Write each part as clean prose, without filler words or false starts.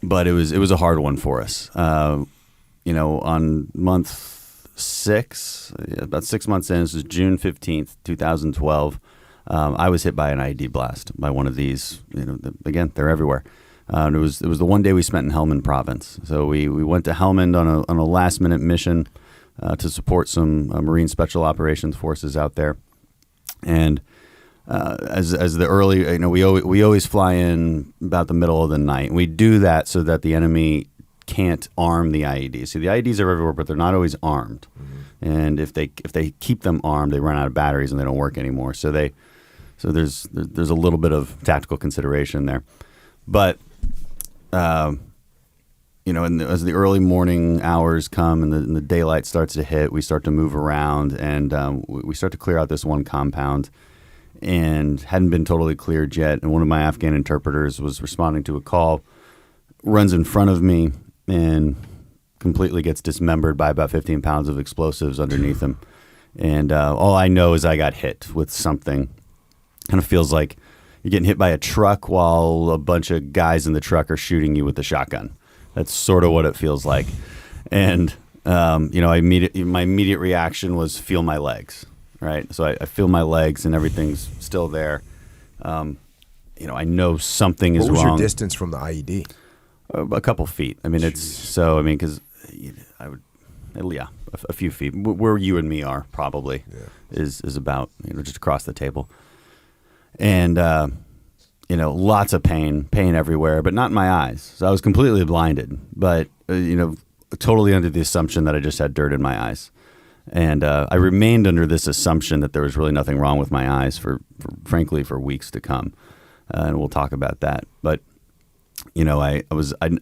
But it was a hard one for us. On month 6, about 6 months in, this was June 15th, 2012. I was hit by an IED blast by one of these. Again, they're everywhere. It was the one day we spent in Helmand Province. So we went to Helmand on a last minute mission to support some Marine Special Operations forces out there. And as the early, we always fly in about the middle of the night. And we do that so that the enemy can't arm the IEDs. See, the IEDs are everywhere, but they're not always armed. Mm-hmm. And if they keep them armed, they run out of batteries and they don't work anymore. So there's a little bit of tactical consideration there. But as the early morning hours come and the daylight starts to hit, we start to move around and we start to clear out this one compound. And hadn't been totally cleared yet. And one of my Afghan interpreters was responding to a call, runs in front of me, and completely gets dismembered by about 15 pounds of explosives underneath him. And all I know is I got hit with something. Kind of feels like you're getting hit by a truck while a bunch of guys in the truck are shooting you with a shotgun. That's sort of what it feels like. And my immediate reaction was feel my legs. Right, so I feel my legs and everything's still there. I know something is wrong. What was your distance from the IED? A couple feet. I mean, because a few feet. Where you and me are probably is about just across the table. And lots of pain everywhere, but not in my eyes. So I was completely blinded, but totally under the assumption that I just had dirt in my eyes. And I remained under this assumption that there was really nothing wrong with my eyes frankly, for weeks to come. And we'll talk about that. But, I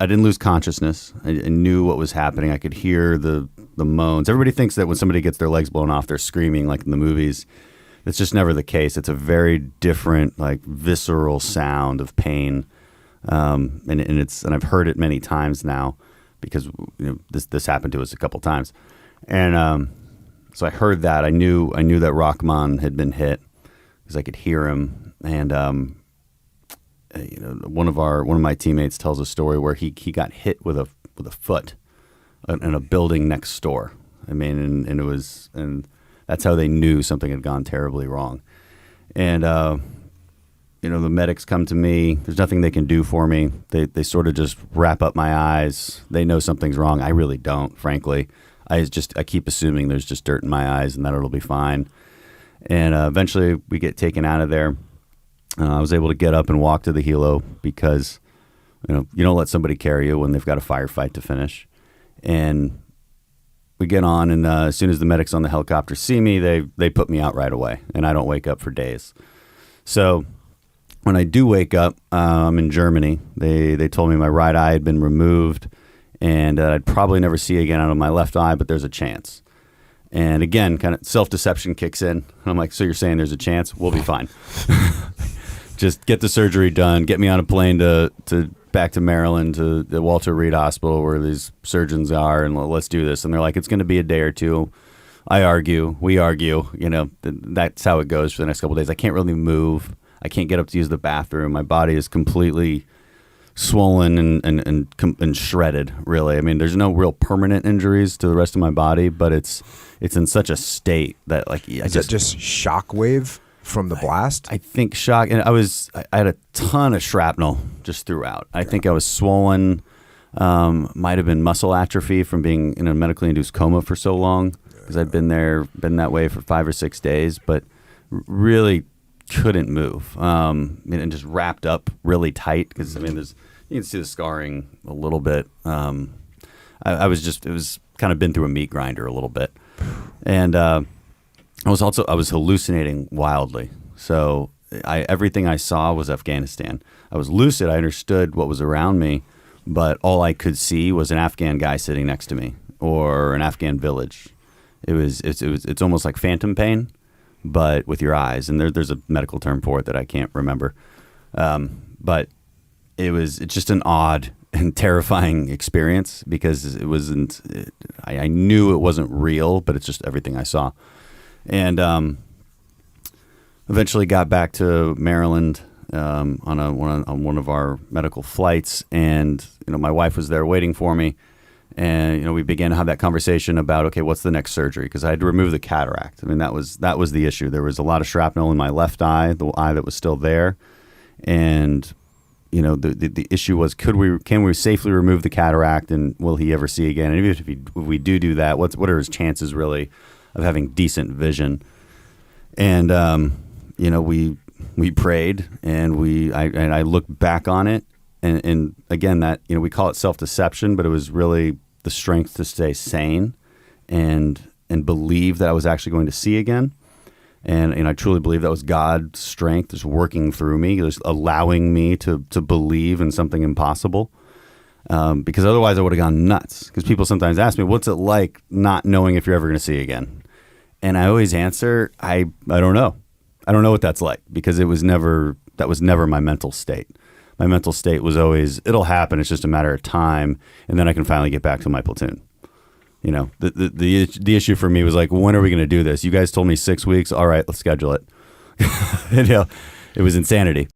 didn't lose consciousness. I knew what was happening. I could hear the moans. Everybody thinks that when somebody gets their legs blown off, they're screaming like in the movies. It's just never the case. It's a very different, visceral sound of pain. And I've heard it many times now because, this happened to us a couple times. And, so I heard that. I knew that Rahman had been hit because I could hear him. And one of my teammates tells a story where he got hit with a foot in a building next door. I mean, and that's how they knew something had gone terribly wrong. And the medics come to me. There's nothing they can do for me. They sort of just wrap up my eyes. They know something's wrong. I really don't, frankly. I keep assuming there's just dirt in my eyes and that it'll be fine. And eventually we get taken out of there. I was able to get up and walk to the helo because, you don't let somebody carry you when they've got a firefight to finish. And we get on, and as soon as the medics on the helicopter see me, they put me out right away, and I don't wake up for days. So when I do wake up, I'm in Germany. They told me my right eye had been removed, and I'd probably never see again out of my left eye, but there's a chance. And again, kind of self-deception kicks in. I'm like, so you're saying there's a chance? We'll be fine. Just get the surgery done, get me on a plane to back to Maryland, to the Walter Reed Hospital where these surgeons are, and let's do this. And they're like, it's going to be a day or two. We argue, that's how it goes for the next couple of days. I can't really move. I can't get up to use the bathroom. My body is completely swollen and shredded, really. I mean, there's no real permanent injuries to the rest of my body, but it's in such a state that Is that just shockwave from the blast? I think shock, and I had a ton of shrapnel just throughout. I think I was swollen. Might have been muscle atrophy from being in a medically induced coma for so long because I'd been that way for 5 or 6 days, but really couldn't move, and just wrapped up really tight because you can see the scarring a little bit. It was kind of been through a meat grinder a little bit, and I was hallucinating wildly. So everything I saw was Afghanistan. I was lucid. I understood what was around me, but all I could see was an Afghan guy sitting next to me or an Afghan village. It's almost like phantom pain, but with your eyes. And there's a medical term for it that I can't remember. But it's just an odd and terrifying experience because I knew it wasn't real, but it's just everything I saw. And eventually got back to Maryland on one of our medical flights, and my wife was there waiting for me, and we began to have that conversation about, okay, what's the next surgery? Because I had to remove the cataract. I mean, that was the issue. There was a lot of shrapnel in my left eye, the eye that was still there, and the issue was, can we safely remove the cataract, and will he ever see again? And even if we do that, what are his chances really of having decent vision? And we prayed, and I looked back on it, and again, that we call it self-deception, but it was really the strength to stay sane and believe that I was actually going to see again. And I truly believe that was God's strength just working through me, just allowing me to believe in something impossible. Because otherwise I would have gone nuts. Because people sometimes ask me, what's it like not knowing if you're ever going to see again? And I always answer, I don't know. I don't know what that's like, because that was never my mental state. My mental state was always, it'll happen. It's just a matter of time. And then I can finally get back to my platoon. The issue for me was like, when are we going to do this? You guys told me 6 weeks. All right, let's schedule it. It was insanity.